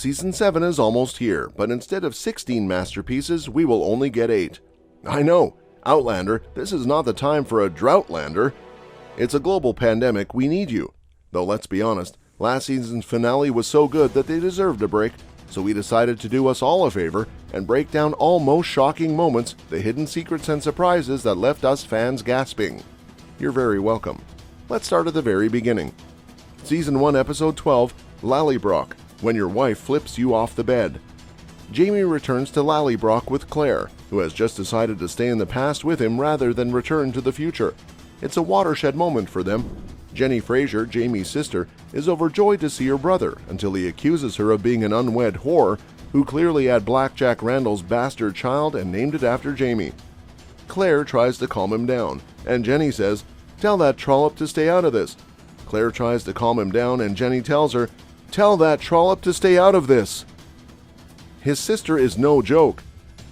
Season 7 is almost here, but instead of 16 masterpieces, we will only get 8. I know, Outlander, this is not the time for a Droughtlander. It's a global pandemic, we need you. Though let's be honest, last season's finale was so good that they deserved a break, so we decided to do us all a favor and break down all most shocking moments, the hidden secrets and surprises that left us fans gasping. You're very welcome. Let's start at the very beginning. Season 1, Episode 12, Lallybroch, when your wife flips you off the bed. Jamie returns to Lallybroch with Claire, who has just decided to stay in the past with him rather than return to the future. It's a watershed moment for them. Jenny Fraser, Jamie's sister, is overjoyed to see her brother until he accuses her of being an unwed whore who clearly had Blackjack Randall's bastard child and named it after Jamie. Claire tries to calm him down, and Jenny says, "Tell that trollop to stay out of this." Claire tries to calm him down, and Jenny tells her, "Tell that trollop to stay out of this." His sister is no joke.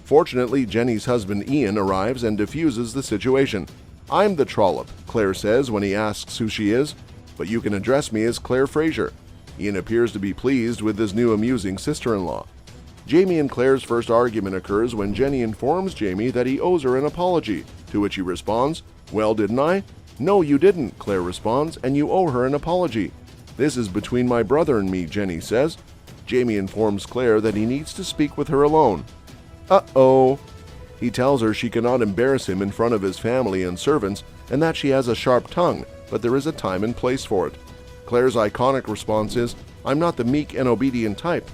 Fortunately, Jenny's husband Ian arrives and diffuses the situation. "I'm the trollop," Claire says when he asks who she is, "but you can address me as Claire Fraser." Ian appears to be pleased with his new amusing sister-in-law. Jamie and Claire's first argument occurs when Jenny informs Jamie that he owes her an apology, to which he responds, "Well, didn't I?" "No, you didn't," Claire responds, "and you owe her an apology." "This is between my brother and me," Jenny says. Jamie informs Claire that he needs to speak with her alone. Uh-oh. He tells her she cannot embarrass him in front of his family and servants, and that she has a sharp tongue, but there is a time and place for it. Claire's iconic response is, "I'm not the meek and obedient type."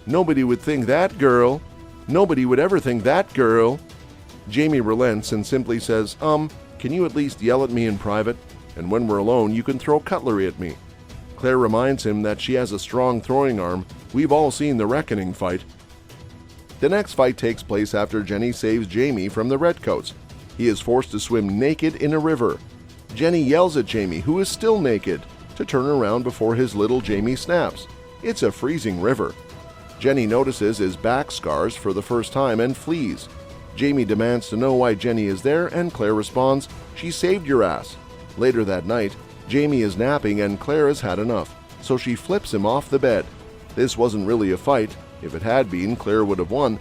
"Nobody would think that, girl." "Nobody would ever think that, girl." Jamie relents and simply says, "Can you at least yell at me in private? And when we're alone, you can throw cutlery at me." Claire reminds him that she has a strong throwing arm. We've all seen the Reckoning fight. The next fight takes place after Jenny saves Jamie from the Redcoats. He is forced to swim naked in a river. Jenny yells at Jamie, who is still naked, to turn around before his little Jamie snaps. It's a freezing river. Jenny notices his back scars for the first time and flees. Jamie demands to know why Jenny is there, and Claire responds, "She saved your ass." Later that night, Jamie is napping and Claire has had enough, so she flips him off the bed. This wasn't really a fight. If it had been, Claire would have won.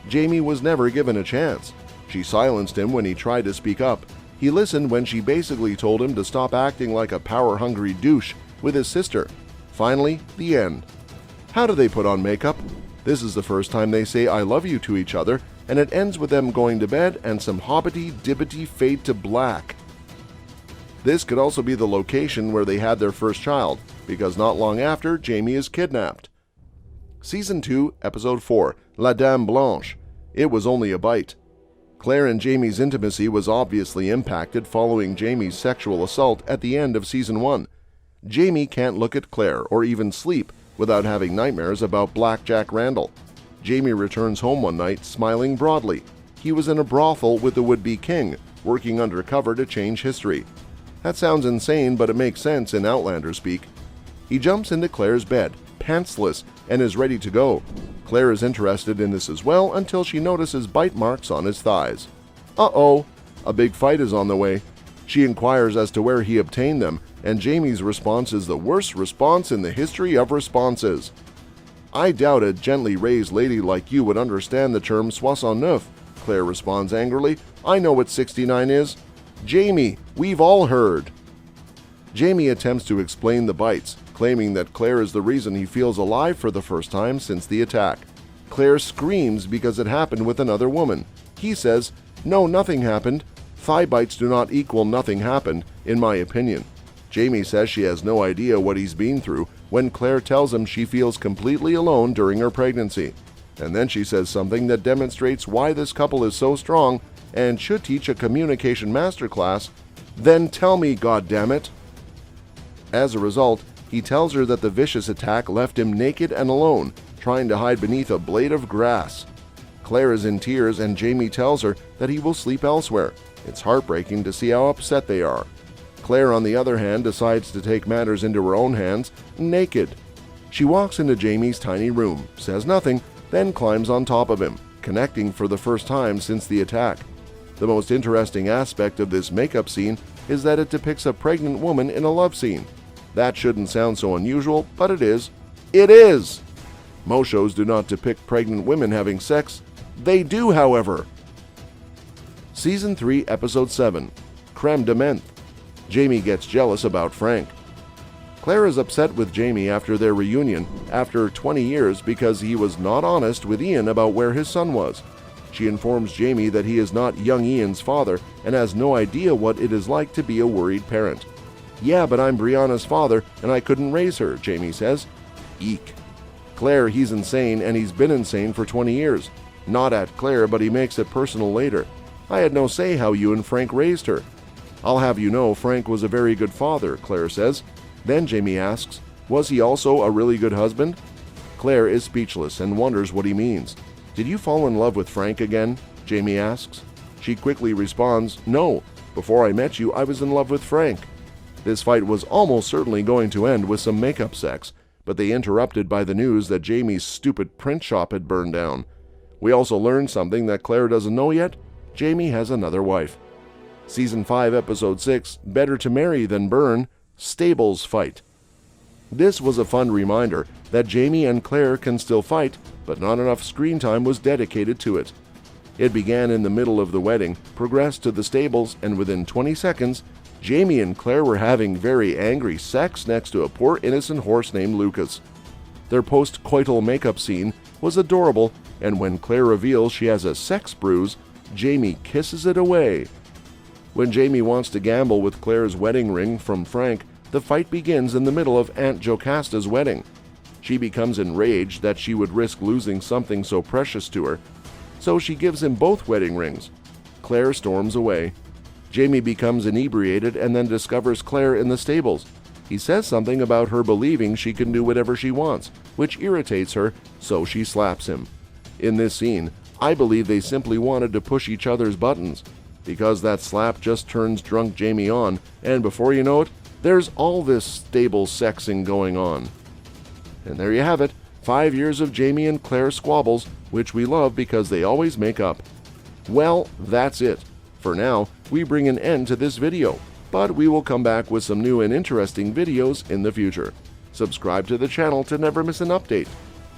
Jamie was never given a chance. She silenced him when he tried to speak up. He listened when she basically told him to stop acting like a power-hungry douche with his sister. Finally, the end. How do they put on makeup? This is the first time they say "I love you" to each other, and it ends with them going to bed and some hobbity-dibbity fade to black. This could also be the location where they had their first child, because not long after, Jamie is kidnapped. Season 2, Episode 4, La Dame Blanche. It was only a bite. Claire and Jamie's intimacy was obviously impacted following Jamie's sexual assault at the end of Season 1. Jamie can't look at Claire or even sleep without having nightmares about Blackjack Randall. Jamie returns home one night smiling broadly. He was in a brothel with the would-be king, working undercover to change history. That sounds insane, but it makes sense in Outlander speak. He jumps into Claire's bed, pantsless, and is ready to go. Claire is interested in this as well until she notices bite marks on his thighs. Uh-oh, a big fight is on the way. She inquires as to where he obtained them, and Jamie's response is the worst response in the history of responses. "I doubt a gently raised lady like you would understand the term 69, Claire responds angrily. "I know what 69 is." "Jamie, we've all heard." Jamie attempts to explain the bites, claiming that Claire is the reason he feels alive for the first time since the attack. Claire screams because it happened with another woman. He says, "No, nothing happened. Thigh bites do not equal nothing happened, in my opinion." Jamie says she has no idea what he's been through when Claire tells him she feels completely alone during her pregnancy. And then she says something that demonstrates why this couple is so strong and should teach a communication masterclass. "Then tell me, goddammit." As a result, he tells her that the vicious attack left him naked and alone, trying to hide beneath a blade of grass. Claire is in tears and Jamie tells her that he will sleep elsewhere. It's heartbreaking to see how upset they are. Claire, on the other hand, decides to take matters into her own hands, naked. She walks into Jamie's tiny room, says nothing, then climbs on top of him, connecting for the first time since the attack. The most interesting aspect of this makeup scene is that it depicts a pregnant woman in a love scene. That shouldn't sound so unusual, but it is. It is! Most shows do not depict pregnant women having sex. They do, however. Season 3, Episode 7, Creme de Menthe. Jamie gets jealous about Frank. Claire is upset with Jamie after their reunion after 20 years because he was not honest with Ian about where his son was. She informs Jamie that he is not young Ian's father and has no idea what it is like to be a worried parent. "Yeah, but I'm Brianna's father and I couldn't raise her," Jamie says. Eek. Claire, he's insane and he's been insane for 20 years. Not at Claire, but he makes it personal later. "I had no say how you and Frank raised her." "I'll have you know Frank was a very good father," Claire says. Then Jamie asks, "Was he also a really good husband?" Claire is speechless and wonders what he means. "Did you fall in love with Frank again?" Jamie asks. She quickly responds, "No. Before I met you, I was in love with Frank." This fight was almost certainly going to end with some makeup sex, but they interrupted by the news that Jamie's stupid print shop had burned down. We also learned something that Claire doesn't know yet. Jamie has another wife. Season 5, Episode 6, Better to Marry Than Burn, Stables Fight. This was a fun reminder that Jamie and Claire can still fight, but not enough screen time was dedicated to it. It began in the middle of the wedding, progressed to the stables, and within 20 seconds, Jamie and Claire were having very angry sex next to a poor innocent horse named Lucas. Their post-coital makeup scene was adorable, and when Claire reveals she has a sex bruise, Jamie kisses it away. When Jamie wants to gamble with Claire's wedding ring from Frank, the fight begins in the middle of Aunt Jocasta's wedding. She becomes enraged that she would risk losing something so precious to her, so she gives him both wedding rings. Claire storms away. Jamie becomes inebriated and then discovers Claire in the stables. He says something about her believing she can do whatever she wants, which irritates her, so she slaps him. In this scene, I believe they simply wanted to push each other's buttons, because that slap just turns drunk Jamie on, and before you know it, there's all this stable sexing going on. And there you have it, 5 years of Jamie and Claire squabbles, which we love because they always make up. Well, that's it. For now, we bring an end to this video, but we will come back with some new and interesting videos in the future. Subscribe to the channel to never miss an update.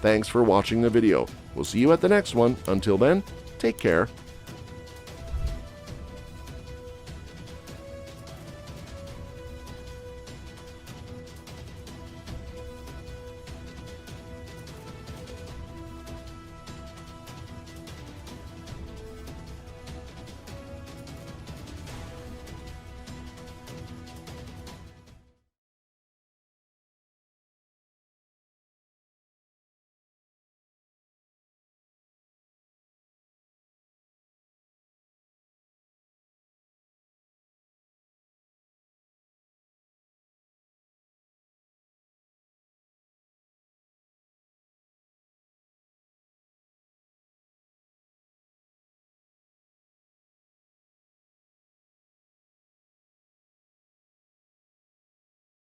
Thanks for watching the video. We'll see you at the next one. Until then, take care.